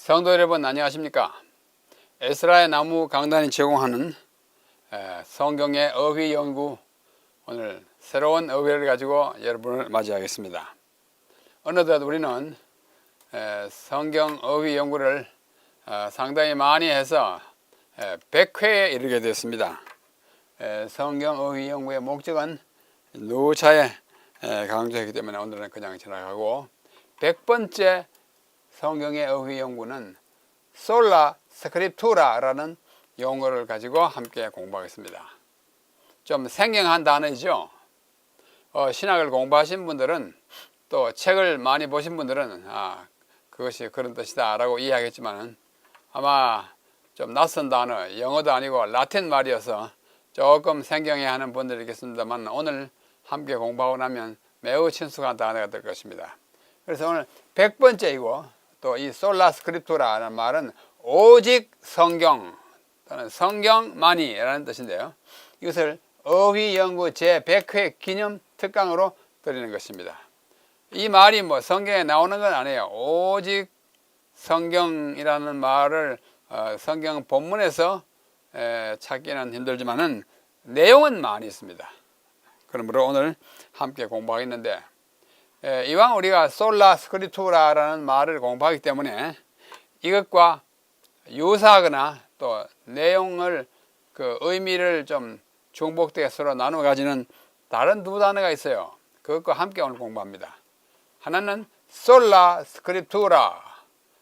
성도 여러분 안녕하십니까? 에스라의 나무 강단이 제공하는 성경의 어휘 연구, 오늘 새로운 어휘를 가지고 여러분을 맞이하겠습니다. 어느덧 우리는 성경 어휘 연구를 상당히 많이 해서 100회에 이르게 됐습니다. 성경 어휘 연구의 목적은 누차에 강조했기 때문에 오늘은 그냥 지나가고, 100번째 성경의 어휘 연구는 솔라 스크립투라라는 용어를 가지고 함께 공부하겠습니다. 좀 생경한 단어이죠. 신학을 공부하신 분들은, 또 책을 많이 보신 분들은 그것이 그런 뜻이다 라고 이해하겠지만, 아마 좀 낯선 단어, 영어도 아니고 라틴 말이어서 조금 생경해하는 분들이 있겠습니다만, 오늘 함께 공부하고 나면 매우 친숙한 단어가 될 것입니다. 그래서 오늘 100번째이고, 또 이 솔라 스크립투라는 말은 오직 성경 또는 성경만이라는 뜻인데요, 이것을 어휘 연구 제100회 기념 특강으로 드리는 것입니다. 이 말이 성경에 나오는 건 아니에요. 오직 성경이라는 말을 성경 본문에서 찾기는 힘들지만은 내용은 많이 있습니다. 그러므로 오늘 함께 공부하겠는데, 이왕 우리가 솔라 스크립투라라는 말을 공부하기 때문에 이것과 유사하거나 또 내용을 의미를 좀 중복되게 서로 나누어 가지는 다른 두 단어가 있어요. 그것과 함께 오늘 공부합니다. 하나는 솔라 스크립투라,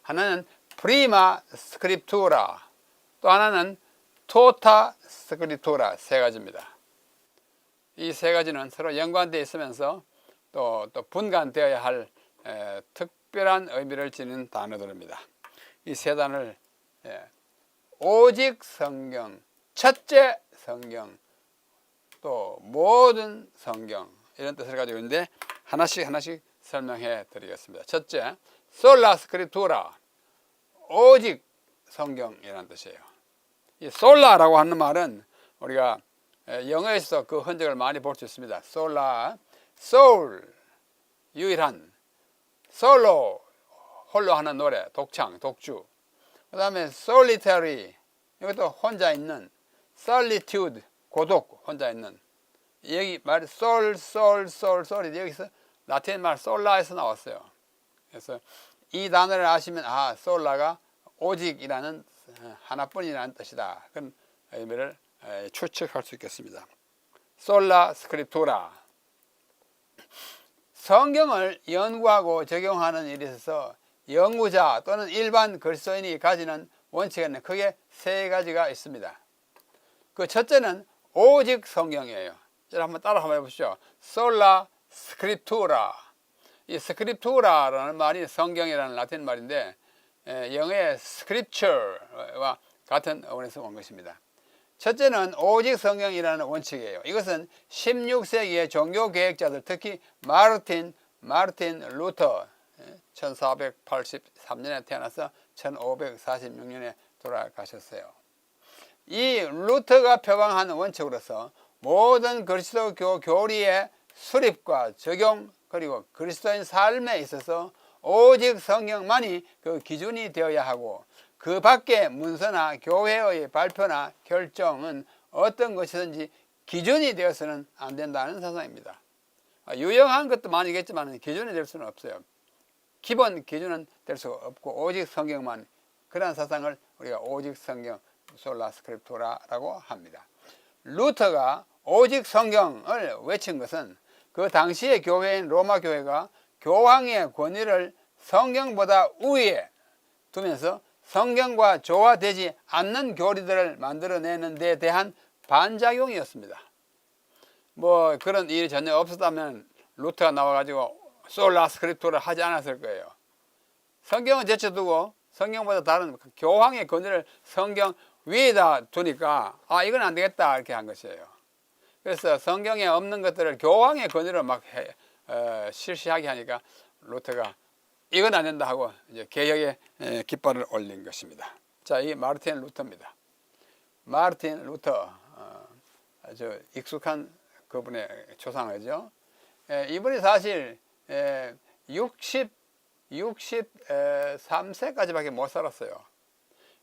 하나는 프리마 스크립투라, 또 하나는 토타 스크립투라, 세 가지입니다. 이 세 가지는 서로 연관되어 있으면서 또 분간되어야 할 특별한 의미를 지닌 단어들입니다. 이 세 단어를 오직 성경, 첫째 성경, 또 모든 성경, 이런 뜻을 가지고 있는데 하나씩 설명해 드리겠습니다. 첫째, 솔라 스크립투라, 오직 성경이라는 뜻이에요. 이 솔라라고 하는 말은 우리가 영어에서 그 흔적을 많이 볼 수 있습니다. 솔라, 소울, 유일한, 솔로, 홀로 하는 노래, 독창, 독주. 그 다음에 solitary, 이것도 혼자 있는, solitude, 고독, 혼자 있는. 여기 말 솔이 여기서 라틴 말 솔라에서 나왔어요. 그래서 이 단어를 아시면 솔라가 오직이라는 하나뿐이라는 뜻이다, 그런 의미를 추측할 수 있겠습니다. 솔라 스크립투라, 성경을 연구하고 적용하는 일에 있어서 연구자 또는 일반 그리스도인이 가지는 원칙에는 크게 세 가지가 있습니다. 그 첫째는 오직 성경이에요. 한번 따라 한번 해보시죠. 솔라 스크립투라. 이 스크립투라라는 말이 성경이라는 라틴 말인데, 영어의 scripture와 같은 어원에서 온 것입니다. 첫째는 오직 성경이라는 원칙이에요. 이것은 16세기의 종교개혁자들, 특히 마르틴 루터, 1483년에 태어나서 1546년에 돌아가셨어요. 이 루터가 표방하는 원칙으로서 모든 그리스도교 교리의 수립과 적용, 그리고 그리스도인 삶에 있어서 오직 성경만이 그 기준이 되어야 하고, 그 밖에 문서나 교회의 발표나 결정은 어떤 것이든지 기준이 되어서는 안 된다는 사상입니다. 유용한 것도 많이 있겠지만 기준이 될 수는 없어요. 기본 기준은 될 수가 없고 오직 성경만, 그런 사상을 우리가 오직 성경, 솔라 스크립투라라고 합니다. 루터가 오직 성경을 외친 것은 그 당시의 교회인 로마 교회가 교황의 권위를 성경보다 우위에 두면서 성경과 조화되지 않는 교리들을 만들어내는 데 대한 반작용이었습니다. 그런 일이 전혀 없었다면 루터가 나와가지고 솔라 스크립투를 하지 않았을 거예요. 성경은 제쳐두고 성경보다 다른 교황의 권위를 성경 위에다 두니까 이건 안 되겠다, 이렇게 한 것이에요. 그래서 성경에 없는 것들을 교황의 권위로 실시하게 하니까 루터가 이건 안 된다 하고 이제 개혁의 깃발을 올린 것입니다. 자, 이 마르틴 루터입니다. 마르틴 루터, 아주 익숙한 그분의 초상이죠. 이분이 사실 63세까지밖에 못 살았어요.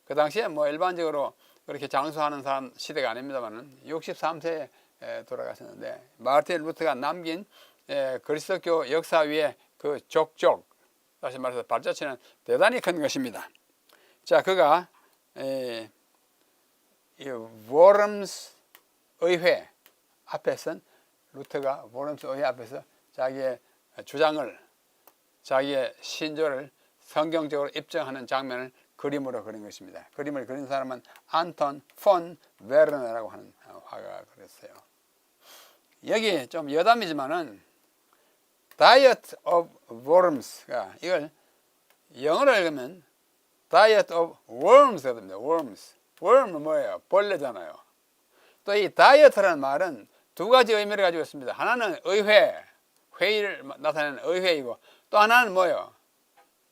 그 당시에 뭐 일반적으로 그렇게 장수하는 사람 시대가 아닙니다만 63세에 돌아가셨는데, 마르틴 루터가 남긴 그리스도교 역사 위에 그 족족, 다시 말해서 발자취는 대단히 큰 것입니다. 자, 그가 이 워럼스 의회 앞에서, 루터가 워럼스 의회 앞에서 자기의 주장을, 자기의 신조를 성경적으로 입증하는 장면을 그림으로 그린 것입니다. 그림을 그린 사람은 안톤 폰 베르너라고 하는 화가가 그렸어요. 여기 좀 여담이지만은 Diet of Worms가, 이걸 영어로 읽으면 Diet of Worms가 됩니다. Worms. Worm은 뭐예요? 벌레잖아요. 또 이 다이어트라는 말은 두 가지 의미를 가지고 있습니다. 하나는 의회, 회의를 나타내는 의회이고, 또 하나는 뭐예요?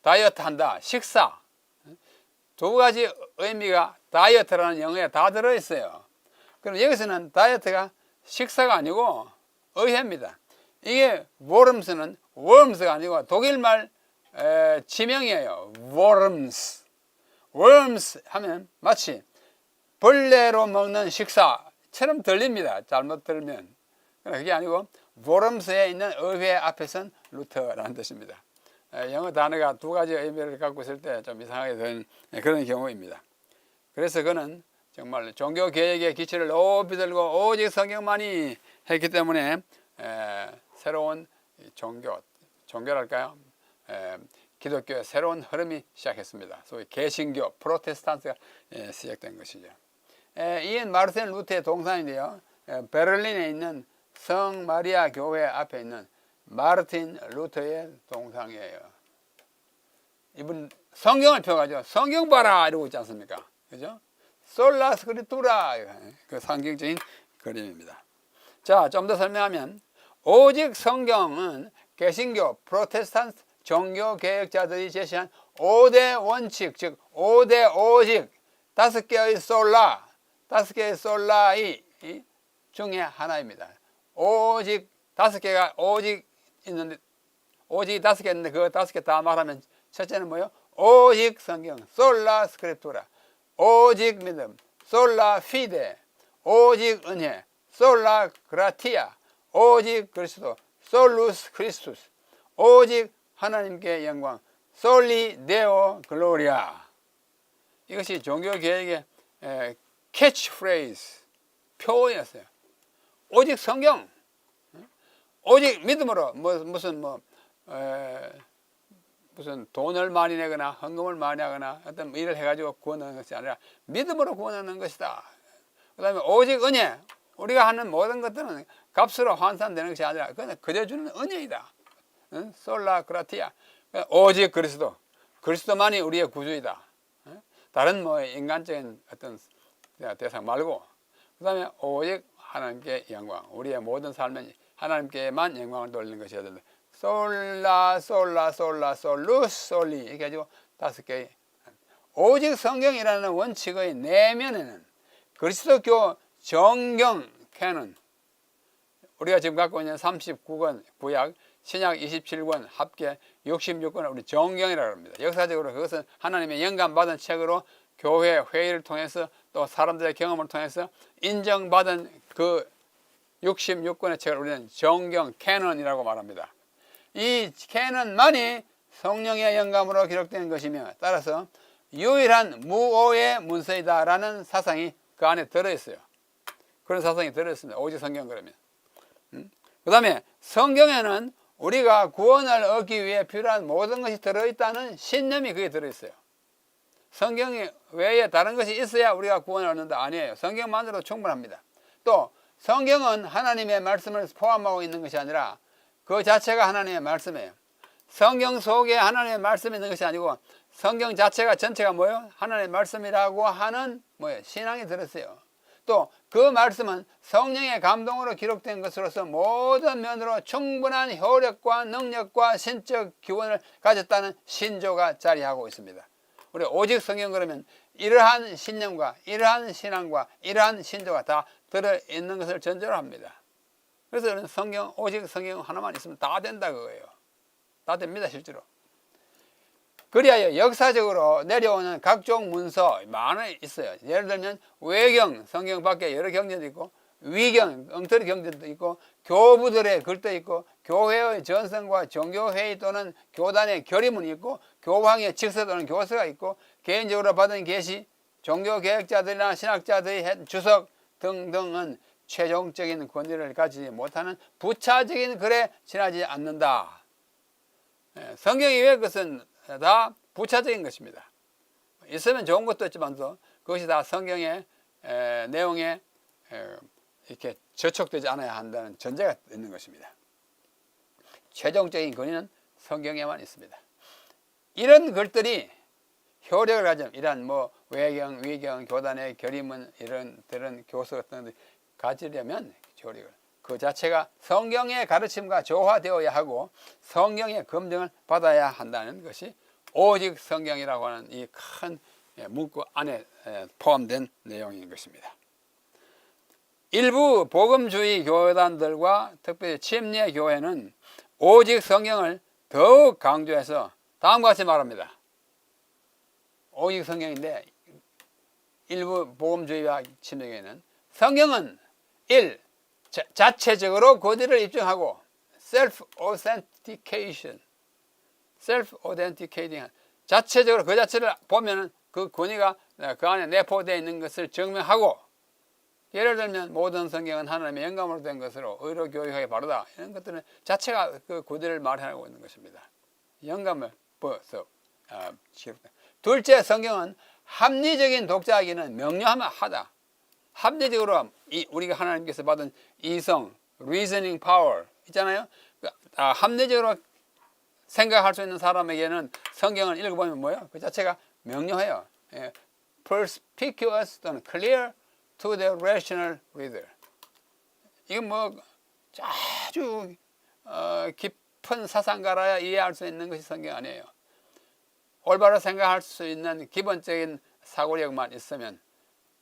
다이어트 한다, 식사. 두 가지 의미가 다이어트라는 영어에 다 들어있어요. 그럼 여기서는 다이어트가 식사가 아니고 의회입니다. 이게 워름스는 worms가 아니고 독일말 지명이에요. worms. worms 하면 마치 벌레로 먹는 식사처럼 들립니다. 잘못 들으면. 그게 아니고 worms에 있는 의회 앞에선 루터라는 뜻입니다. 영어 단어가 두 가지 의미를 갖고 있을 때 좀 이상하게 되는 그런 경우입니다. 그래서 그는 정말 종교 개혁의 기치를 높이 들고 오직 성경만이 했기 때문에 새로운 종교랄까요? 기독교의 새로운 흐름이 시작했습니다. 소위 개신교, 프로테스탄트가 시작된 것이죠. 이엔 마르틴 루터의 동산인데요. 베를린에 있는 성 마리아 교회 앞에 있는 마르틴 루터의 동상이에요. 이분 성경을 펴가지고 성경 봐라 이러고 있지 않습니까? 그죠? 솔라 스크립투라, 그 상징적인 그림입니다. 자, 좀 더 설명하면, 오직 성경은 개신교, 프로테스탄트 종교 개혁자들이 제시한 5대 원칙, 즉 5대 오직, 5개의 솔라, 5개의 솔라이 중에 하나입니다. 오직 5개가 오직 있는데, 오직 5개 있는데 그 5개 다 말하면, 첫째는 뭐예요? 오직 성경, 솔라 스크립투라. 오직 믿음, 솔라 피데. 오직 은혜, 솔라 그라티아. 오직 그리스도, 솔루스 크리스투스. 오직 하나님께 영광, 솔리 데오 글로리아. 이것이 종교개혁의 캐치프레이즈, 표현이었어요. 오직 성경, 오직 믿음으로 무슨 돈을 많이 내거나 헌금을 많이 하거나 어떤 일을 해가지고 구원하는 것이 아니라 믿음으로 구원하는 것이다. 그 다음에 오직 은혜, 우리가 하는 모든 것들은 값으로 환산되는 것이 아니라 그건 그저 주는 은혜이다. 솔라 그라티아. 오직 그리스도만이 우리의 구주이다. 다른 인간적인 어떤 대상 말고, 그 다음에 오직 하나님께 영광, 우리의 모든 삶은 하나님께만 영광을 돌리는 것이어야 된다. 솔라 솔루스 솔리, 이렇게 가지고 5개의 오직 성경이라는 원칙의 내면에는 그리스도교 정경 캐논, 우리가 지금 갖고 있는 39권 구약, 신약 27권 합계 66권을 우리 정경이라고 합니다. 역사적으로 그것은 하나님의 영감받은 책으로 교회 회의를 통해서 또 사람들의 경험을 통해서 인정받은 그 66권의 책을 우리는 정경 캐논이라고 말합니다. 이 캐논만이 성령의 영감으로 기록된 것이며, 따라서 유일한 무오의 문서이다라는 사상이 그 안에 들어있어요. 그런 사상이 들어있습니다. 오직 성경 그러면. 그 다음에 성경에는 우리가 구원을 얻기 위해 필요한 모든 것이 들어있다는 신념이 그게 들어있어요. 성경 외에 다른 것이 있어야 우리가 구원을 얻는다? 아니에요. 성경만으로도 충분합니다. 또 성경은 하나님의 말씀을 포함하고 있는 것이 아니라 그 자체가 하나님의 말씀이에요. 성경 속에 하나님의 말씀이 있는 것이 아니고 성경 자체가 전체가 뭐예요? 하나님의 말씀이라고 하는 신앙이 들었어요. 또 그 말씀은 성령의 감동으로 기록된 것으로서 모든 면으로 충분한 효력과 능력과 신적 기원을 가졌다는 신조가 자리하고 있습니다. 우리 오직 성경 그러면 이러한 신념과 이러한 신앙과 이러한 신조가 다 들어있는 것을 전제로 합니다. 그래서 성경, 오직 성경 하나만 있으면 다 된다 그거예요. 다 됩니다, 실제로. 그리하여 역사적으로 내려오는 각종 문서 많이 있어요. 예를 들면 외경, 성경 밖에 여러 경전도 있고, 위경, 엉터리 경전도 있고, 교부들의 글도 있고, 교회의 전성과 종교회의 또는 교단의 결의문이 있고, 교황의 직서 또는 교서가 있고, 개인적으로 받은 계시, 종교개혁자들이나 신학자들의 주석 등등은 최종적인 권위를 가지지 못하는 부차적인 글에 지나지 않는다. 성경 이외의 것은 다 부차적인 것입니다. 있으면 좋은 것도 있지만도 그것이 다 성경의 내용에 이렇게 저촉되지 않아야 한다는 전제가 있는 것입니다. 최종적인 권위는 성경에만 있습니다. 이런 글들이 효력을 가지면 이러한 뭐 외경, 위경, 교단의 결의문 이런 교서 같은 것들 가지려면 효력을 그 자체가 성경의 가르침과 조화되어야 하고 성경의 검증을 받아야 한다는 것이 오직 성경이라고 하는 이 큰 문구 안에 포함된 내용인 것입니다. 일부 복음주의 교단들과 특별히 침례 교회는 오직 성경을 더욱 강조해서 다음과 같이 말합니다. 오직 성경인데 일부 복음주의와 침례교회는 성경은 1. 자체적으로 권위를 입증하고 self-authentication, self-authenticating 자체적으로 그 자체를 보면은 그 권위가 그 안에 내포되어 있는 것을 증명하고 예를 들면 모든 성경은 하나님의 영감으로 된 것으로 의로 교육하기 바르다 이런 것들은 자체가 그 권위를 말하고 있는 것입니다. 영감을 벗어 둘째 성경은 합리적인 독자에게는 명료하다. 합리적으로 우리가 하나님께서 받은 이성, reasoning power 있잖아요. 합리적으로 생각할 수 있는 사람에게는 성경을 읽어보면 뭐예요? 그 자체가 명료해요. perspicuous 또는 clear to the rational reader. 이건 뭐 아주 깊은 사상가라야 이해할 수 있는 것이 성경 아니에요. 올바로 생각할 수 있는 기본적인 사고력만 있으면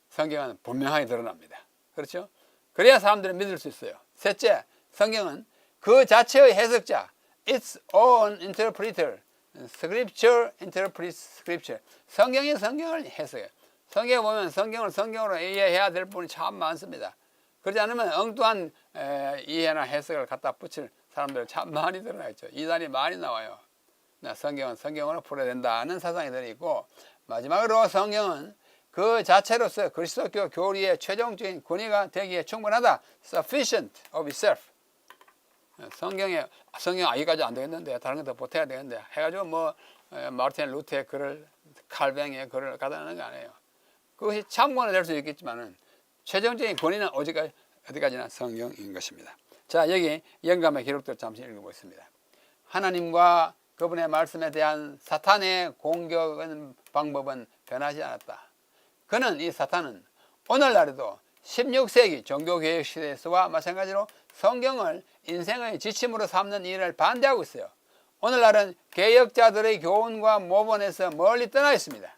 성경은 분명하게 드러납니다. 그렇죠? 그래야 사람들은 믿을 수 있어요. 셋째, 성경은 그 자체의 해석자, its own interpreter, scripture interprets scripture. 성경이 성경을 해석해요. 성경에 보면 성경을 성경으로 이해해야 될 부분이 참 많습니다. 그렇지 않으면 엉뚱한 이해나 해석을 갖다 붙일 사람들 참 많이 드러나 있죠. 이단이 많이 나와요. 성경은 성경으로 풀어야 된다는 사상이 들어있고, 마지막으로 성경은 그 자체로서 그리스도교 교리의 최종적인 권위가 되기에 충분하다. sufficient of itself. 성경 여기까지 안 되겠는데 다른 것도 보태야 되겠는데 해가지고 뭐 마르틴 루터의 글을 칼뱅의 글을 갖다 놓는 거 아니에요. 그것이 참고는 될 수 있겠지만은 최종적인 권위는 어디까지나 성경인 것입니다. 자, 여기 영감의 기록들 잠시 읽어보겠습니다. 하나님과 그분의 말씀에 대한 사탄의 공격은 방법은 변하지 않았다. 그는 이 사탄은 오늘날에도 16세기 종교개혁 시대에서와 마찬가지로 성경을 인생의 지침으로 삼는 일을 반대하고 있어요. 오늘날은 개혁자들의 교훈과 모본에서 멀리 떠나 있습니다.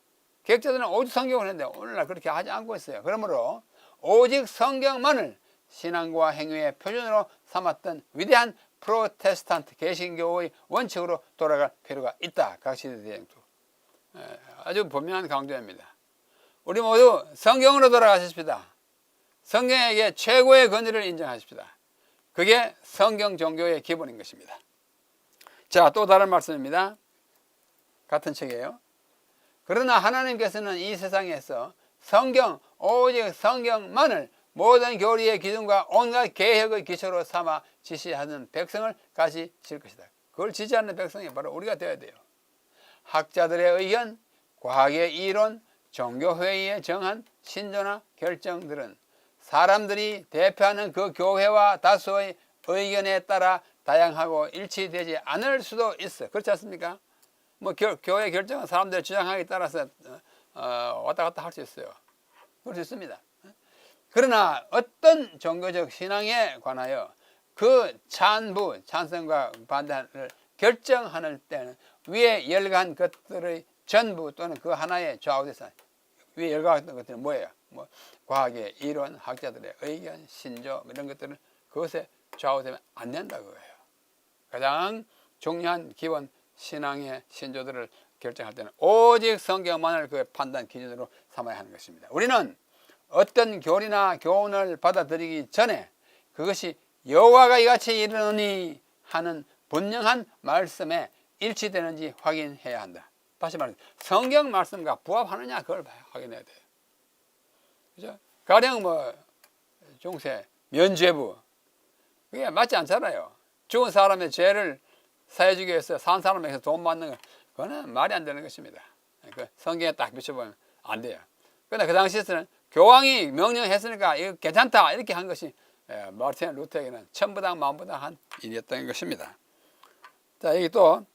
개혁자들은 오직 성경을 했는데 오늘날 그렇게 하지 않고 있어요. 그러므로 오직 성경만을 신앙과 행위의 표준으로 삼았던 위대한 프로테스탄트 개신교의 원칙으로 돌아갈 필요가 있다. 각 시대대행도 아주 분명한 강조입니다. 우리 모두 성경으로 돌아가십시다. 성경에게 최고의 권위를 인정하십시다. 그게 성경 종교의 기본인 것입니다. 자, 또 다른 말씀입니다. 같은 책이에요. 그러나 하나님께서는 이 세상에서 오직 성경만을 모든 교리의 기준과 온갖 개혁의 기초로 삼아 지시하는 백성을 가지실 것이다. 그걸 지지하는 백성이 바로 우리가 되어야 돼요. 학자들의 의견, 과학의 이론, 종교회의에 정한 신조나 결정들은 사람들이 대표하는 그 교회와 다수의 의견에 따라 다양하고 일치되지 않을 수도 있어. 그렇지 않습니까? 뭐 교회 결정은 사람들의 주장하기에 따라서 왔다 갔다 할 수 있어요. 그럴 수 있습니다. 그러나 어떤 종교적 신앙에 관하여 그 찬성과 반대를 결정하는 때는 위에 열거한 것들의 전부 또는 그 하나의 좌우대상, 위에 열거한 것들은 뭐예요? 뭐 과학의 이론, 학자들의 의견, 신조 이런 것들은 그것에 좌우되면 안 된다 그거예요. 가장 중요한 기본 신앙의 신조들을 결정할 때는 오직 성경만을 그 판단 기준으로 삼아야 하는 것입니다. 우리는 어떤 교리나 교훈을 받아들이기 전에 그것이 여호와가 이같이 이르노니 하는 분명한 말씀에 일치되는지 확인해야 한다. 다시 말해서 성경 말씀과 부합하느냐 그걸 확인해야 돼요. 그죠? 가령 뭐 중세 면죄부 그게 맞지 않잖아요. 죽은 사람의 죄를 사해주기 위해서 산 사람에게서 돈 받는 거 그거는 말이 안 되는 것입니다. 그 성경에 딱 비춰보면 안 돼요. 그러나 그 당시에서는 교황이 명령했으니까 이거 괜찮다 이렇게 한 것이 마르틴 루터에게는 천부당 만부당 한 일이었던 것입니다. 자, 여기 또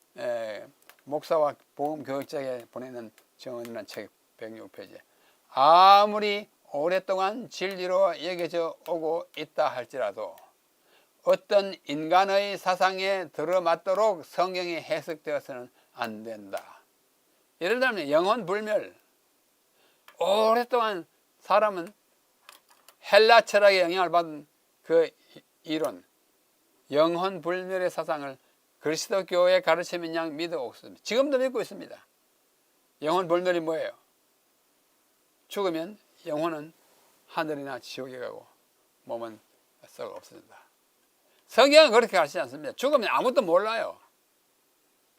목사와 복음 교육자에게 보내는 정언이라는 책 106페이지에 아무리 오랫동안 진리로 여겨져 오고 있다 할지라도 어떤 인간의 사상에 들어맞도록 성경이 해석되어서는 안 된다. 예를 들면 영혼 불멸. 오랫동안 사람은 헬라 철학의 영향을 받은 그 이론, 영혼 불멸의 사상을 그리스도교의 가르침인 양 믿어 있습니다. 지금도 믿고 있습니다. 영혼 불멸이 뭐예요? 죽으면 영혼은 하늘이나 지옥에 가고 몸은 썩어 없어진다. 성경은 그렇게 가르치지 않습니다. 죽으면 아무것도 몰라요.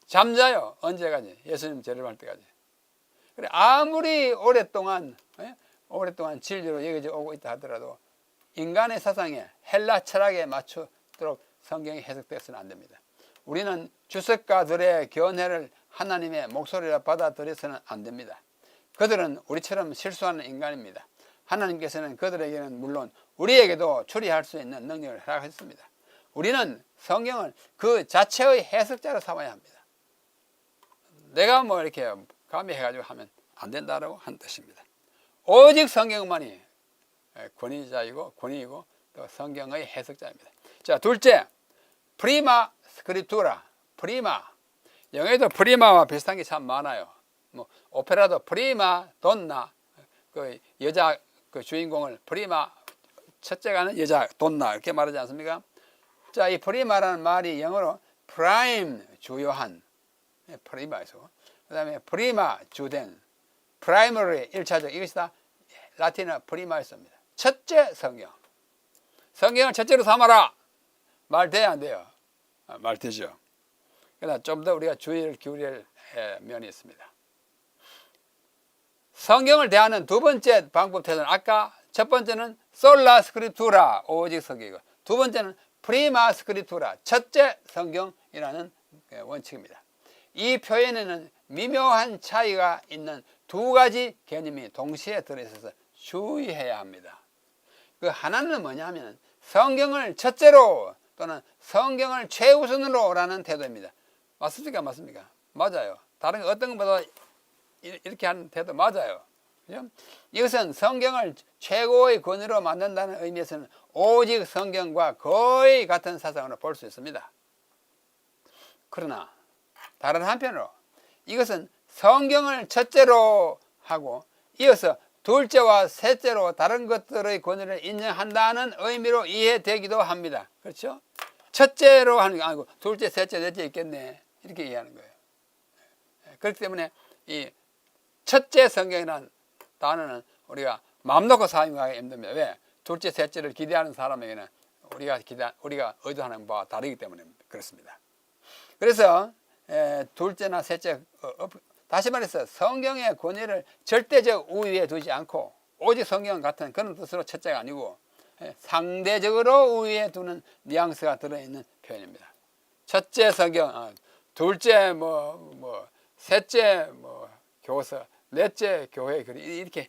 잠자요. 언제까지? 예수님 재림할 때까지. 그래 아무리 오랫동안 진리로 여겨져 오고 있다 하더라도 인간의 사상에 헬라 철학에 맞추도록 성경이 해석되어서는 안 됩니다. 우리는 주석가들의 견해를 하나님의 목소리라 받아들여서는 안 됩니다. 그들은 우리처럼 실수하는 인간입니다. 하나님께서는 그들에게는 물론 우리에게도 추리할 수 있는 능력을 허락했습니다. 우리는 성경을 그 자체의 해석자로 삼아야 합니다. 내가 뭐 이렇게 가미해가지고 하면 안 된다라고 한 뜻입니다. 오직 성경만이 권위이고 또 성경의 해석자입니다. 자, 둘째, 프리마 스크립투라. 프리마. 영어에도 프리마와 비슷한 게 참 많아요. 뭐 오페라도 프리마 돈나, 그 여자 그 주인공을 프리마 첫째가 하는 여자 돈나 이렇게 말하지 않습니까? 자, 이 프리마라는 말이 영어로 프라임 주요한 프리마에서 그다음에 프리마 주된 프라이머리 1차적 이것이 다 라틴어 프리마였습니다. 첫째 성경. 성경을 첫째로 삼아라. 말 돼야 안 돼요? 말 되죠. 그러나 좀 더 우리가 주의를 기울일 면이 있습니다. 성경을 대하는 두 번째 방법 태도는 아까 첫 번째는 솔라 스크립투라 오직 성경이고 두 번째는 프리마 스크립투라 첫째 성경이라는 원칙입니다. 이 표현에는 미묘한 차이가 있는 두 가지 개념이 동시에 들어있어서 주의해야 합니다. 그 하나는 뭐냐면 성경을 첫째로 또는 성경을 최우선으로 라는 태도입니다. 맞습니까? 맞습니까? 맞아요. 다른 어떤 것보다 이렇게 하는 태도 맞아요. 그죠? 이것은 성경을 최고의 권위로 만든다는 의미에서는 오직 성경과 거의 같은 사상으로 볼 수 있습니다. 그러나 다른 한편으로 이것은 성경을 첫째로 하고 이어서 둘째와 셋째로 다른 것들의 권위를 인정한다는 의미로 이해되기도 합니다. 그렇죠? 첫째로 하는 게 아니고 둘째, 셋째, 넷째 있겠네 이렇게 이해하는 거예요. 그렇기 때문에 이 첫째 성경이라는 단어는 우리가 마음 놓고 사용하기 힘듭니다. 왜? 둘째, 셋째를 기대하는 사람에게는 우리가 의도하는 바와 다르기 때문에 그렇습니다. 그래서 둘째나 셋째 다시 말해서 성경의 권위를 절대적 우위에 두지 않고 오직 성경 같은 그런 뜻으로 첫째가 아니고 상대적으로 우위에 두는 뉘앙스가 들어있는 표현입니다. 첫째 성경, 둘째 셋째 교서, 넷째 교회 이렇게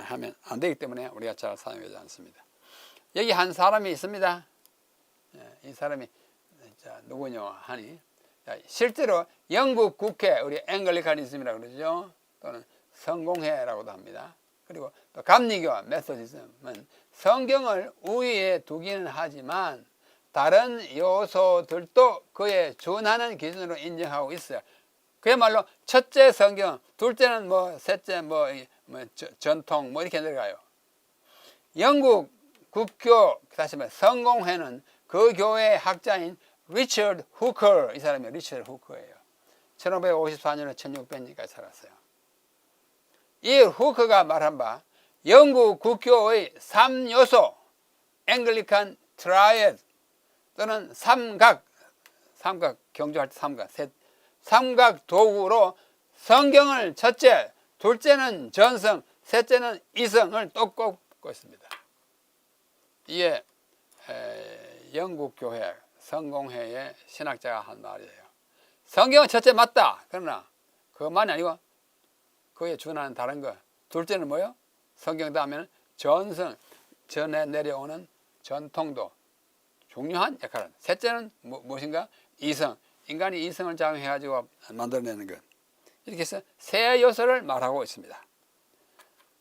하면 안 되기 때문에 우리가 잘 사용하지 않습니다. 여기 한 사람이 있습니다. 이 사람이 누구냐 하니 실제로 영국 국회 우리 앵글리카니즘이라고 그러죠. 또는 성공회라고도 합니다. 그리고 또 감리교 메소디즘은 성경을 우위에 두기는 하지만 다른 요소들도 그에 준하는 기준으로 인정하고 있어요. 그야말로 첫째 성경, 둘째는 셋째 전통 이렇게 들어가요. 영국 국교 다시 말해 성공회는 그 교회의 학자인 리처드 후커 이 사람이 리처드 후커예요. 1554년에 1600년까지 살았어요. 이 후크가 말한 바 영국 국교의 3요소 앵글리칸 트라이애드 또는 삼각 경주할 때 삼각 도구로 성경을 첫째, 둘째는 전성, 셋째는 이성을 또 꼽고 있습니다. 이게 영국 교회 성공회의 신학자가 한 말이에요. 성경은 첫째 맞다. 그러나 그것만이 아니고 그에 준하는 다른 거. 둘째는 뭐요? 성경 다음에는 전성, 전에 내려오는 전통도 중요한 역할을. 셋째는 무엇인가? 이성. 인간이 이성을 작용해가지고 만들어내는 것. 이렇게 해서 세 요소를 말하고 있습니다.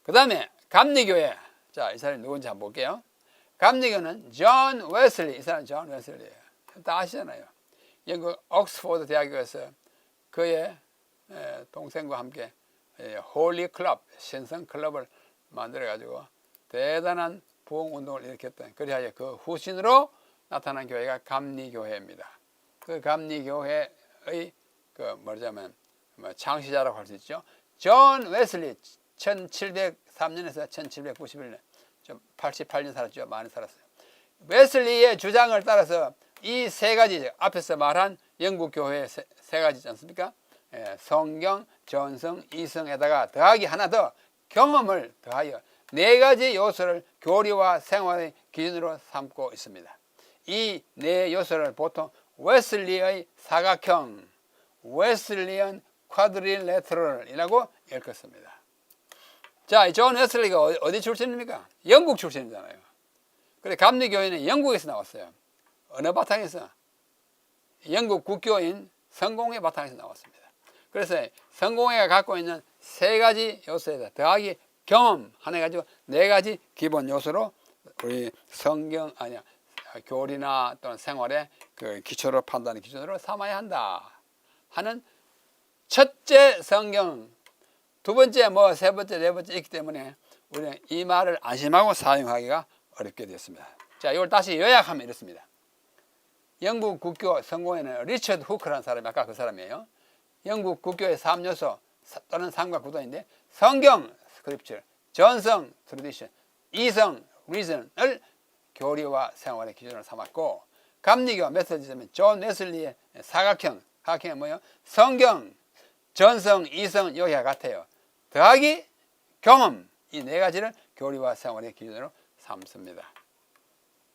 그 다음에 감리교회. 자, 이 사람이 누군지 한번 볼게요. 감리교는 존 웨슬리. 이 사람은 존 웨슬리예요. 다 아시잖아요. 영국 옥스포드 대학교에서 그의 동생과 함께 홀리 클럽, 신성 클럽을 만들어가지고 대단한 부흥운동을 일으켰던, 그리하여 그 후신으로 나타난 교회가 감리교회입니다. 그 감리교회의 말하자면 창시자라고 할 수 있죠. 존 웨슬리 1703년에서 1791년, 좀 88년 살았죠. 많이 살았어요. 웨슬리의 주장을 따라서 이 세 가지 앞에서 말한 영국 교회의 세 가지지 않습니까? 성경, 전성, 이성에다가 더하기 하나 더 경험을 더하여 네 가지 요소를 교리와 생활의 기준으로 삼고 있습니다. 이 네 요소를 보통 웨슬리의 사각형, 웨슬리언 쿼드릴레터럴이라고 읽었습니다. 자, 이 존 웨슬리가 어디 출신입니까? 영국 출신이잖아요. 그래 감리교회는 영국에서 나왔어요. 어느 바탕에서? 영국 국교인 성공회 바탕에서 나왔습니다. 그래서 성공회가 갖고 있는 세 가지 요소에다 더하기 경험 하나 가지고 네 가지 기본 요소로 우리 성경 교리나 또는 생활의 그 기초로 판단의 기준으로 삼아야 한다 하는 첫째 성경, 두 번째 세 번째 네 번째 있기 때문에 우리는 이 말을 안심하고 사용하기가 어렵게 되었습니다. 자, 이걸 다시 요약하면 이렇습니다. 영국 국교 성공회는 리처드 후크라는 사람이 아까 그 사람이에요. 영국 국교의 3요소 또는 삼각 구도인데 성경 스크립처, 전성 트래디션, 이성 리즌을 교리와 생활의 기준으로 삼았고, 감리교 메시지는 존 웨슬리의 사각형이 뭐예요? 성경, 전성, 이성 여기와 같아요. 더하기 경험, 이 네 가지를 교리와 생활의 기준으로 삼습니다.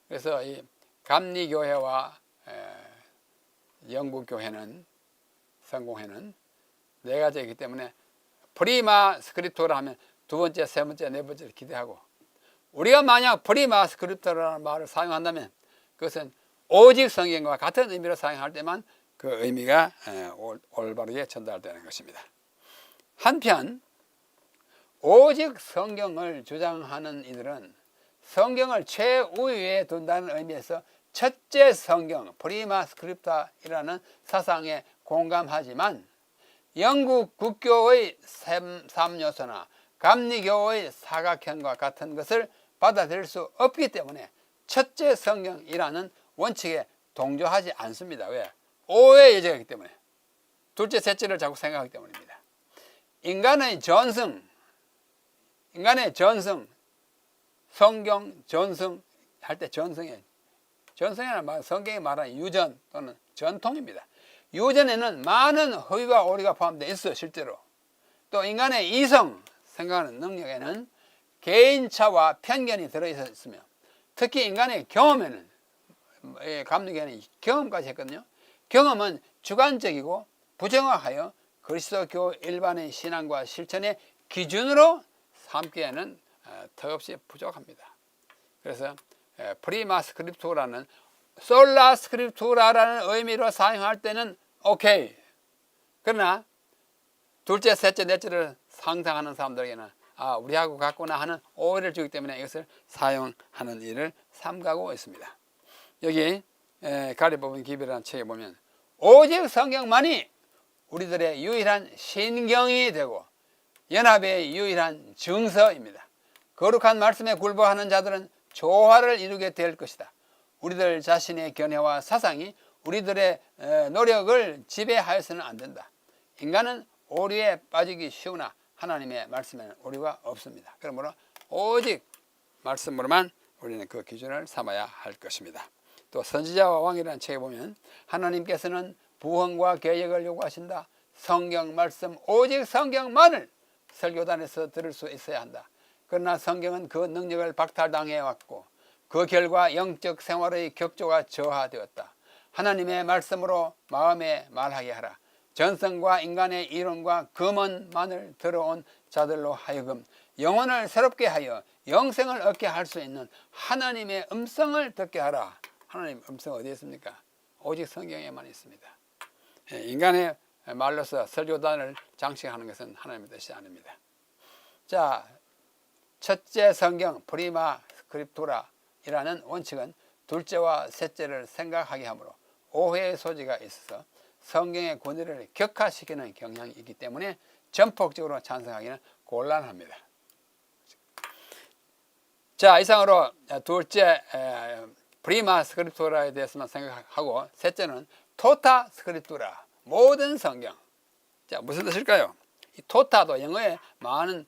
그래서 이 감리교회와 영국교회는 성공회는 네 가지이기 때문에 프리마 스크립토라 하면 두 번째, 세 번째, 네 번째를 기대하고, 우리가 만약 프리마 스크립토라는 말을 사용한다면 그것은 오직 성경과 같은 의미로 사용할 때만 그 의미가 올바르게 전달되는 것입니다. 한편 오직 성경을 주장하는 이들은 성경을 최우위에 둔다는 의미에서 첫째 성경, 프리마 스크립타이라는 사상에 공감하지만 영국 국교의 3요소나 감리교의 사각형과 같은 것을 받아들일 수 없기 때문에 첫째 성경이라는 원칙에 동조하지 않습니다. 왜? 오해의 여지가 있기 때문에. 둘째, 셋째를 자꾸 생각하기 때문입니다. 인간의 전승, 성경 전승 할 때 전승이라는 말은 성경이 말하는 유전 또는 전통입니다. 유전에는 많은 허위와 오류가 포함되어 있어요. 실제로. 또 인간의 이성, 생각하는 능력에는 개인차와 편견이 들어있으며, 특히 인간의 경험에는, 감리교회는 경험까지 했거든요. 경험은 주관적이고 부정확하여 그리스도교 일반의 신앙과 실천의 기준으로 삼기에는 턱없이 부족합니다. 그래서 프리마 스크립투라는 솔라 스크립투라라는 의미로 사용할 때는 오케이. 그러나 둘째, 셋째, 넷째를 상상하는 사람들에게는 우리하고 같구나 하는 오해를 주기 때문에 이것을 사용하는 일을 삼가고 있습니다. 여기 가리 뽑은 기별이라는 책에 보면 오직 성경만이 우리들의 유일한 신경이 되고 연합의 유일한 증서입니다. 거룩한 말씀에 굴복하는 자들은 조화를 이루게 될 것이다. 우리들 자신의 견해와 사상이 우리들의 노력을 지배하여서는 안 된다. 인간은 오류에 빠지기 쉬우나 하나님의 말씀에는 오류가 없습니다. 그러므로 오직 말씀으로만 우리는 그 기준을 삼아야 할 것입니다. 또 선지자와 왕이라는 책에 보면 하나님께서는 부흥과 개혁을 요구하신다. 성경 말씀 오직 성경만을 설교단에서 들을 수 있어야 한다. 그러나 성경은 그 능력을 박탈당해 왔고 그 결과 영적 생활의 격조가 저하되었다. 하나님의 말씀으로 마음에 말하게 하라. 전성과 인간의 이론과 금언만을 들어온 자들로 하여금 영혼을 새롭게 하여 영생을 얻게 할 수 있는 하나님의 음성을 듣게 하라. 하나님의 음성 어디에 있습니까? 오직 성경에만 있습니다. 인간의 말로서 설교단을 장식하는 것은 하나님의 뜻이 아닙니다. 자, 첫째 성경 프리마 스크립투라이라는 원칙은 둘째와 셋째를 생각하게 하므로 오해의 소지가 있어서 성경의 권위를 격화시키는 경향이 있기 때문에 전폭적으로 찬성하기는 곤란합니다. 자, 이상으로 둘째 프리마 스크립투라에 대해서만 생각하고 셋째는 토타 스크립투라, 모든 성경. 자, 무슨 뜻일까요? 이 토타도 영어에 많은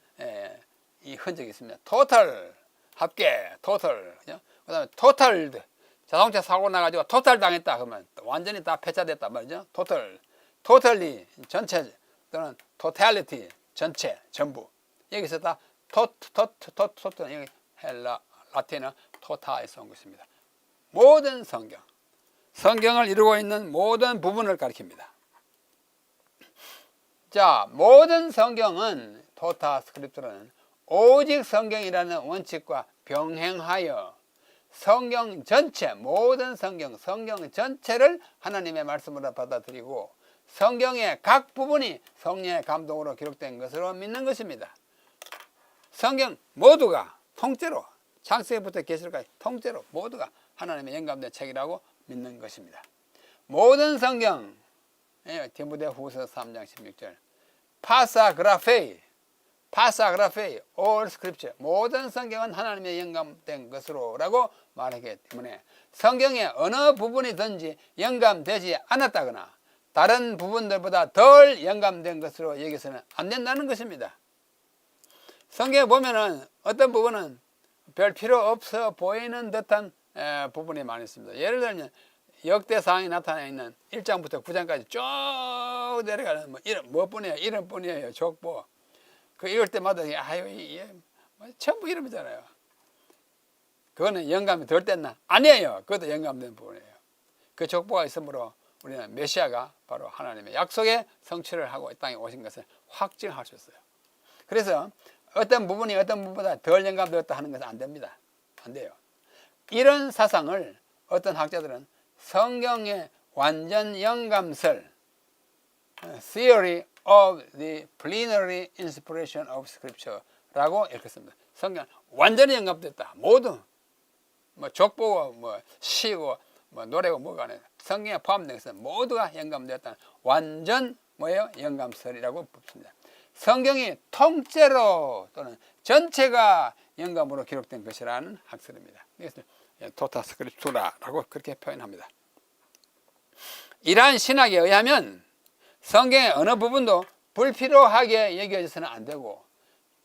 이 흔적이 있습니다. 토탈, 합계, 토탈. 그 다음에 토탈드, 자동차 사고 나가지고 토탈 당했다 그러면 완전히 다 폐차됐다 말이죠. 토탈, 토탈리, 전체 또는 토탈리티, 전체, 전부. 여기서 다 토탈, 여기 헬라, 라틴어 토타에서 온 것입니다. 모든 성경, 성경을 이루고 있는 모든 부분을 가리킵니다. 자, 모든 성경은 토타 스크립트라는 오직 성경이라는 원칙과 병행하여 성경 전체, 모든 성경 전체를 하나님의 말씀으로 받아들이고 성경의 각 부분이 성령의 감동으로 기록된 것으로 믿는 것입니다. 성경 모두가 통째로 창세기부터 계시록까지 통째로 모두가 하나님의 영감된 책이라고 믿는 것입니다. 모든 성경, 디모데후서 3장 16절 파사그라페이, all scripture, 모든 성경은 하나님의 영감된 것으로 라고 말하기 때문에 성경의 어느 부분이든지 영감되지 않았다거나 다른 부분들보다 덜 영감된 것으로 여기서는 안 된다는 것입니다. 성경에 보면은 어떤 부분은 별 필요 없어 보이는 듯한 부분이 많이 있습니다. 예를 들면 역대상이 나타나 있는 1장부터 9장까지 쭉 내려가는 이런 뿐이에요. 족보. 그 읽을 때마다 전부 이름이잖아요. 그거는 영감이 덜 됐나? 아니에요. 그것도 영감된 부분이에요. 그 족보가 있으므로 우리는 메시아가 바로 하나님의 약속의 성취를 하고 이 땅에 오신 것을 확증할 수 있어요. 그래서 어떤 부분이 어떤 부분보다 덜 영감되었다 하는 것은 안 됩니다. 안 돼요. 이런 사상을 어떤 학자들은 성경의 완전 영감설, Theory of the Plenary Inspiration of Scripture라고 읽었습니다. 성경 완전히 영감됐다. 모두 족보고 시고 노래고 뭐가 아니라 성경에 포함된 것은 모두가 영감되었다는 완전 영감설이라고 부릅니다. 성경이 통째로 또는 전체가 영감으로 기록된 것이라는 학설입니다. 그래서 토타 스크립투라라고 그렇게 표현합니다. 이러한 신학에 의하면 성경의 어느 부분도 불필요하게 여겨져서는 안 되고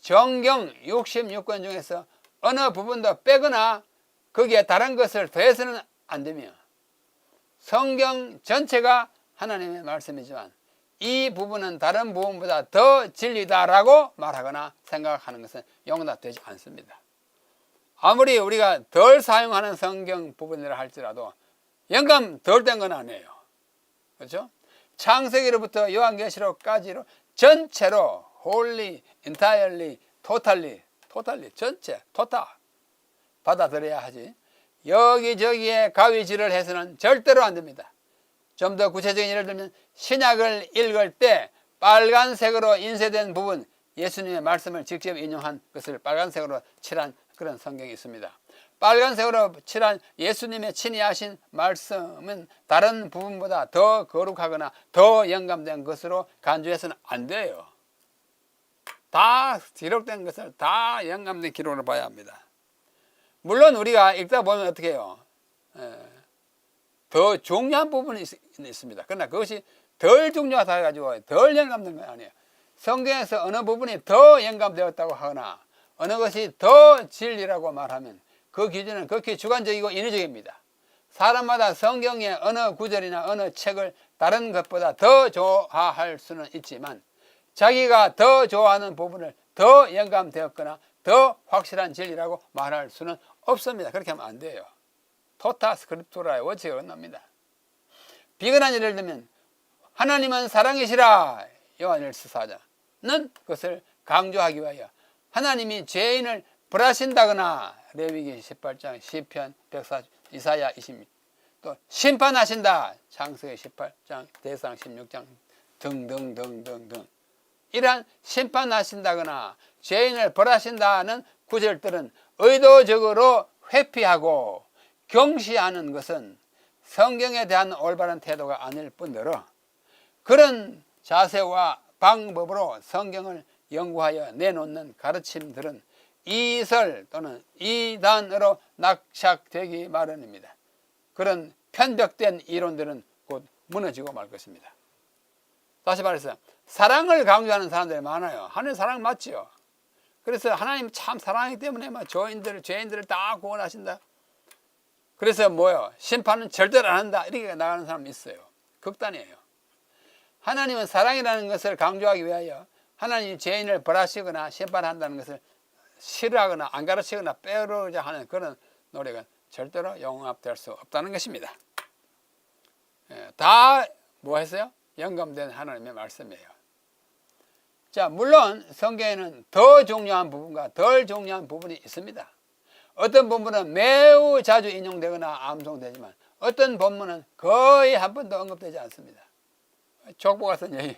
정경 66권 중에서 어느 부분도 빼거나 거기에 다른 것을 더해서는 안 되며 성경 전체가 하나님의 말씀이지만 이 부분은 다른 부분보다 더 진리다라고 말하거나 생각하는 것은 용납되지 않습니다. 아무리 우리가 덜 사용하는 성경 부분이라 할지라도 영감 덜 된 건 아니에요. 그렇죠? 창세기로부터 요한계시록까지로 전체로 wholly, entirely, totally 전체, 토타 받아들여야 하지 여기저기에 가위질을 해서는 절대로 안 됩니다. 좀 더 구체적인 예를 들면 신약을 읽을 때 빨간색으로 인쇄된 부분, 예수님의 말씀을 직접 인용한 것을 빨간색으로 칠한 그런 성경이 있습니다. 빨간색으로 칠한 예수님의 친히 하신 말씀은 다른 부분보다 더 거룩하거나 더 영감된 것으로 간주해서는 안 돼요. 다 기록된 것을 다 영감된 기록으로 봐야 합니다. 물론 우리가 읽다 보면 어떻게 해요? 더 중요한 부분이 있습니다. 그러나 그것이 덜 중요하다 해가지고 덜 영감된 건 아니에요. 성경에서 어느 부분이 더 영감되었다고 하거나 어느 것이 더 진리라고 말하면 그 기준은 극히 주관적이고 인위적입니다. 사람마다 성경의 어느 구절이나 어느 책을 다른 것보다 더 좋아할 수는 있지만 자기가 더 좋아하는 부분을 더 영감되었거나 더 확실한 진리라고 말할 수는 없습니다. 그렇게 하면 안 돼요. 토타 스크립투라의 원칙에 어긋납니다. 비근한 예를 들면 하나님은 사랑이시라 요한일서 4장은 그것을 강조하기 위하여 하나님이 죄인을 벌하신다거나 레위기 18장, 시편 140, 이사야 26, 또 심판하신다 창세기 18장, 대상 16장 등등등등등 이러한 심판하신다거나 죄인을 벌하신다는 구절들은 의도적으로 회피하고 경시하는 것은 성경에 대한 올바른 태도가 아닐 뿐더러 그런 자세와 방법으로 성경을 연구하여 내놓는 가르침들은 이설 또는 이단으로 낙착되기 마련입니다. 그런 편벽된 이론들은 곧 무너지고 말 것입니다. 다시 말해서 사랑을 강조하는 사람들이 많아요. 하나님 사랑 맞죠? 그래서 하나님 참 사랑하기 때문에 죄인들을 다 구원하신다. 그래서 뭐요? 심판은 절대로 안 한다. 이렇게 나가는 사람이 있어요. 극단이에요. 하나님은 사랑이라는 것을 강조하기 위하여 하나님이 죄인을 벌하시거나 심판한다는 것을 싫어하거나 안 가르치거나 빼려고자 하는 그런 노력은 절대로 용납될 수 없다는 것입니다. 다 뭐 했어요? 영감된 하나님의 말씀이에요. 자, 물론 성경에는 더 중요한 부분과 덜 중요한 부분이 있습니다. 어떤 본문은 매우 자주 인용되거나 암송되지만 어떤 본문은 거의 한 번도 언급되지 않습니다. 족보 같은 얘기.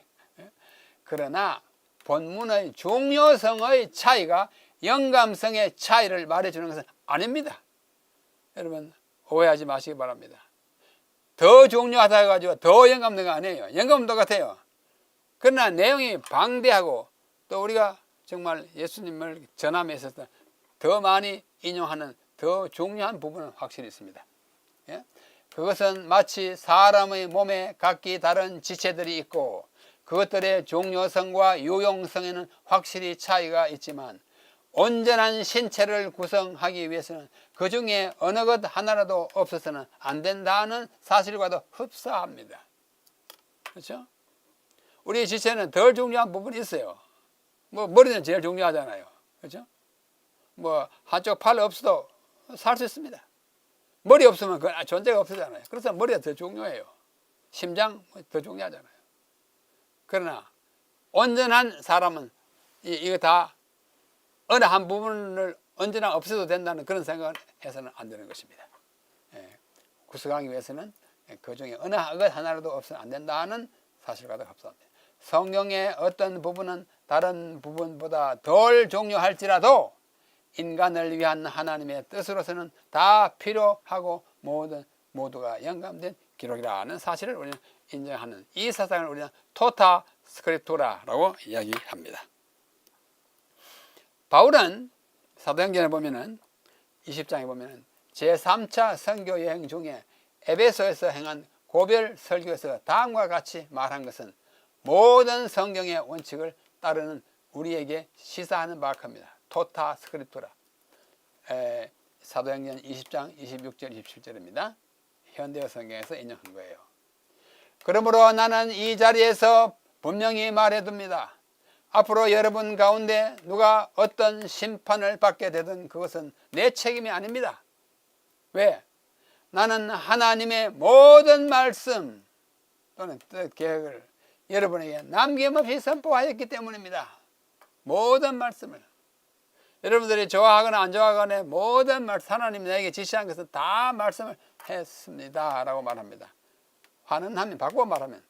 그러나 본문의 중요성의 차이가 영감성의 차이를 말해주는 것은 아닙니다. 여러분 오해하지 마시기 바랍니다. 더 중요하다 해가지고 더 영감된 거 아니에요. 영감은 똑같아요. 그러나 내용이 방대하고 또 우리가 정말 예수님을 전함에 있어서 더 많이 인용하는 더 중요한 부분은 확실히 있습니다. 그것은 마치 사람의 몸에 각기 다른 지체들이 있고 그것들의 중요성과 유용성에는 확실히 차이가 있지만 온전한 신체를 구성하기 위해서는 그 중에 어느 것 하나라도 없어서는 안 된다는 사실과도 흡사합니다. 그렇죠? 우리 지체는 덜 중요한 부분이 있어요. 뭐 머리는 제일 중요하잖아요. 그렇죠? 뭐 한쪽 팔 없어도 살 수 있습니다. 머리 없으면 그 존재가 없어잖아요. 그래서 머리가 더 중요해요. 심장 더 중요하잖아요. 그러나 온전한 사람은 이거 다 어느 한 부분을 언제나 없애도 된다는 그런 생각을 해서는 안 되는 것입니다. 구속하기 위해서는 그 중에 어느 것 하나라도 없으면 안 된다는 사실과도 흡사합니다. 성경의 어떤 부분은 다른 부분보다 덜 중요할지라도 인간을 위한 하나님의 뜻으로서는 다 필요하고 모두가 영감된 기록이라는 사실을 우리는 인정하는 이 사상을 우리는 토타 스크립투라라고 이야기합니다. 바울은 사도행전에 보면은 20장에 보면은 제3차 선교 여행 중에 에베소에서 행한 고별 설교에서 다음과 같이 말한 것은 모든 성경의 원칙을 따르는 우리에게 시사하는 바입니다. 토타 스크립투라. 사도행전 20장 26절 27절입니다. 현대어 성경에서 인용한 거예요. 그러므로 나는 이 자리에서 분명히 말해둡니다. 앞으로 여러분 가운데 누가 어떤 심판을 받게 되든 그것은 내 책임이 아닙니다. 왜? 나는 하나님의 모든 말씀 또는 뜻 계획을 여러분에게 남김없이 선포하였기 때문입니다. 모든 말씀을 여러분들이 좋아하거나 안 좋아하거나 모든 말씀 하나님이 나에게 지시한 것은 다 말씀을 했습니다 라고 말합니다. 환원하면 바꾸어 말하면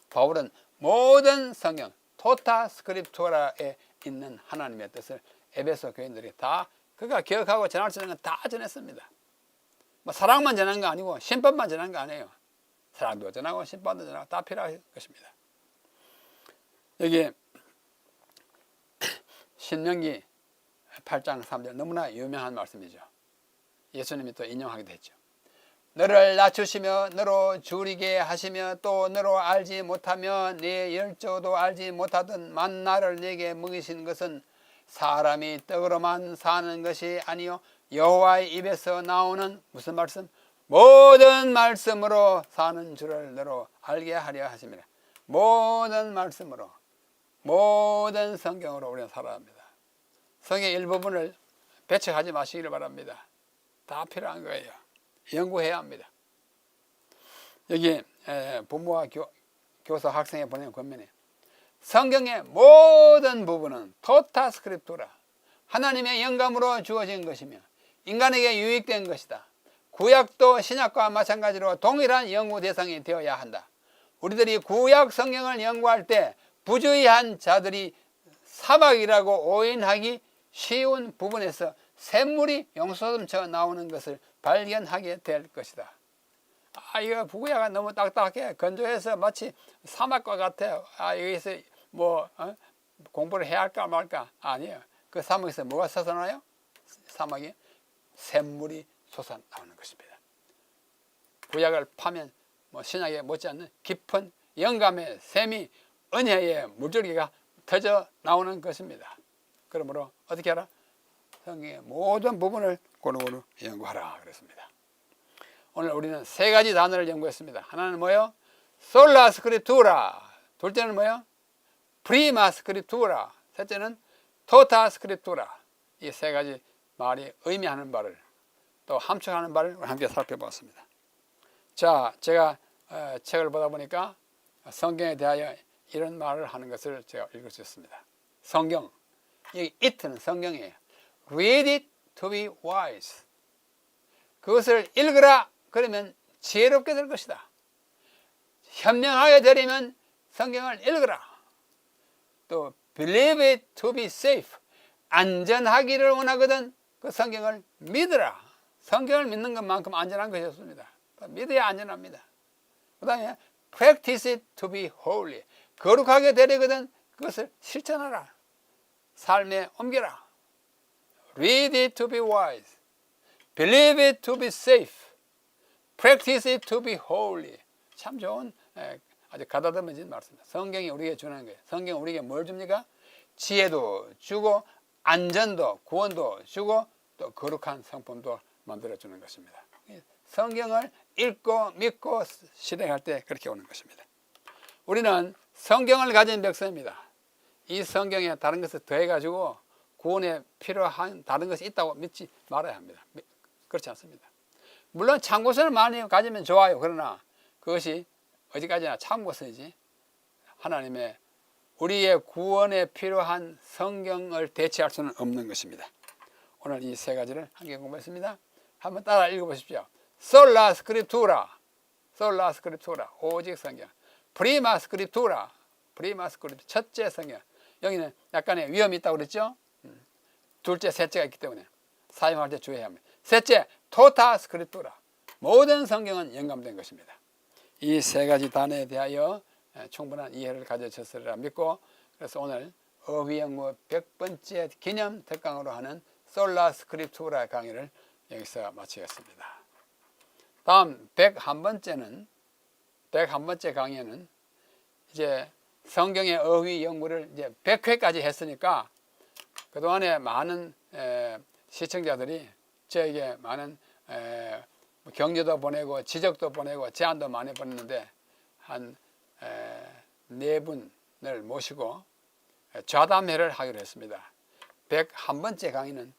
바울은 모든 성경 토타 스크립투라에 있는 하나님의 뜻을 에베소 교인들이 다 그가 기억하고 전할 수 있는 건 다 전했습니다. 뭐 사랑만 전한 거 아니고 심판만 전한 거 아니에요. 사랑도 전하고 심판도 전하고 다 필요할 것입니다. 여기 신명기 8장 3절 너무나 유명한 말씀이죠. 예수님이 또 인용하기도 했죠. 너를 낮추시며 너로 줄이게 하시며 또 너로 알지 못하며 네 열조도 알지 못하던 만나를 내게 먹이신 것은 사람이 떡으로만 사는 것이 아니요 여호와의 입에서 나오는 무슨 말씀? 모든 말씀으로 사는 줄을 너로 알게 하려 하십니다. 모든 말씀으로, 모든 성경으로 우리는 살아야 합니다. 성경 일부분을 배척하지 마시기를 바랍니다. 다 필요한 거예요. 연구해야 합니다. 여기 부모와 교사 학생에 보내는 권면에 성경의 모든 부분은 토타 스크립투라 하나님의 영감으로 주어진 것이며 인간에게 유익된 것이다. 구약도 신약과 마찬가지로 동일한 연구 대상이 되어야 한다. 우리들이 구약 성경을 연구할 때 부주의한 자들이 사막이라고 오인하기 쉬운 부분에서 샘물이 용솟음쳐 나오는 것을 발견하게 될 것이다. 이거 구약은 너무 딱딱해 건조해서 마치 사막과 같아요. 여기서 공부를 해야 할까 말까? 아니에요. 그 사막에서 뭐가 솟아나요? 사막에 샘물이 솟아나오는 것입니다. 구약을 파면 신약에 못지않는 깊은 영감의 샘이 은혜의 물줄기가 터져 나오는 것입니다. 그러므로 어떻게 하라? 성경의 모든 부분을 고루고루 연구하라 그랬습니다. 오늘 우리는 세 가지 단어를 연구했습니다. 하나는 뭐예요? 솔라 스크립투라. 둘째는 뭐예요? 프리마 스크립투라. 셋째는 토타 스크립투라. 이 세 가지 말이 의미하는 바를 또 함축하는 바를 함께 살펴보았습니다. 자, 제가 책을 보다 보니까 성경에 대하여 이런 말을 하는 것을 제가 읽을 수 있습니다. 성경, 이 it는 성경이에요. Read it to be wise. 그것을 읽으라. 그러면 지혜롭게 될 것이다. 현명하게 되려면 성경을 읽으라. 또 believe it to be safe. 안전하기를 원하거든 그 성경을 믿으라. 성경을 믿는 것만큼 안전한 것이 없습니다. 믿어야 안전합니다. 그 다음에 practice it to be holy. 거룩하게 되려거든 그것을 실천하라. 삶에 옮겨라. Read it to be wise. Believe it to be safe. Practice it to be holy. 참 좋은 아주 가다듬어진 말씀입니다. 성경이 우리에게 주는 거예요. 성경이 우리에게 뭘 줍니까? 지혜도 주고 안전도 구원도 주고 또 거룩한 성품도 만들어주는 것입니다. 성경을 읽고 믿고 실행할 때 그렇게 오는 것입니다. 우리는 성경을 가진 백성입니다. 이 성경에 다른 것을 더해가지고 구원에 필요한 다른 것이 있다고 믿지 말아야 합니다. 그렇지 않습니다. 물론 참고서를 많이 가지면 좋아요. 그러나 그것이 어디까지나 참고서이지 하나님의 우리의 구원에 필요한 성경을 대체할 수는 없는 것입니다. 오늘 이 세 가지를 함께 공부했습니다. 한번 따라 읽어보십시오. 솔라 스크립투라, 솔라 스크립투라, 오직 성경. 프리마 스크립투라, 프리마 스크립투라, 첫째 성경. 여기는 약간의 위험이 있다고 그랬죠? 둘째, 셋째가 있기 때문에 사용할 때 주의해야 합니다. 셋째, 토타 스크립투라. 모든 성경은 영감된 것입니다. 이 세 가지 단어에 대하여 충분한 이해를 가져졌으리라 믿고, 그래서 오늘 어휘연구 100번째 기념 특강으로 하는 솔라 스크립투라 강의를 여기서 마치겠습니다. 다음 101번째 강의는 이제 성경의 어휘 연구를 이제 100회까지 했으니까 그동안에 많은 시청자들이 저에게 많은 격려도 보내고 지적도 보내고 제안도 많이 보냈는데 한 4분을 모시고 좌담회를 하기로 했습니다. 101번째 강의는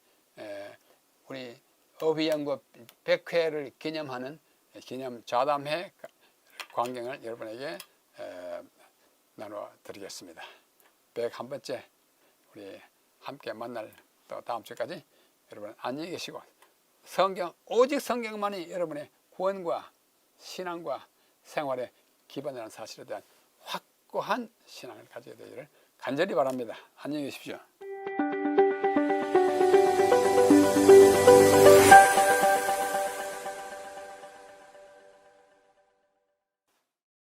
우리 어휘연구 100회를 기념하는 기념 좌담회 광경을 여러분에게 나눠 드리겠습니다. 101번째 우리 함께 만날 또 다음 주까지 여러분 안녕히 계시고, 성경 오직 성경만이 여러분의 구원과 신앙과 생활의 기반이라는 사실에 대한 확고한 신앙을 가져야 되기를 간절히 바랍니다. 안녕히 계십시오.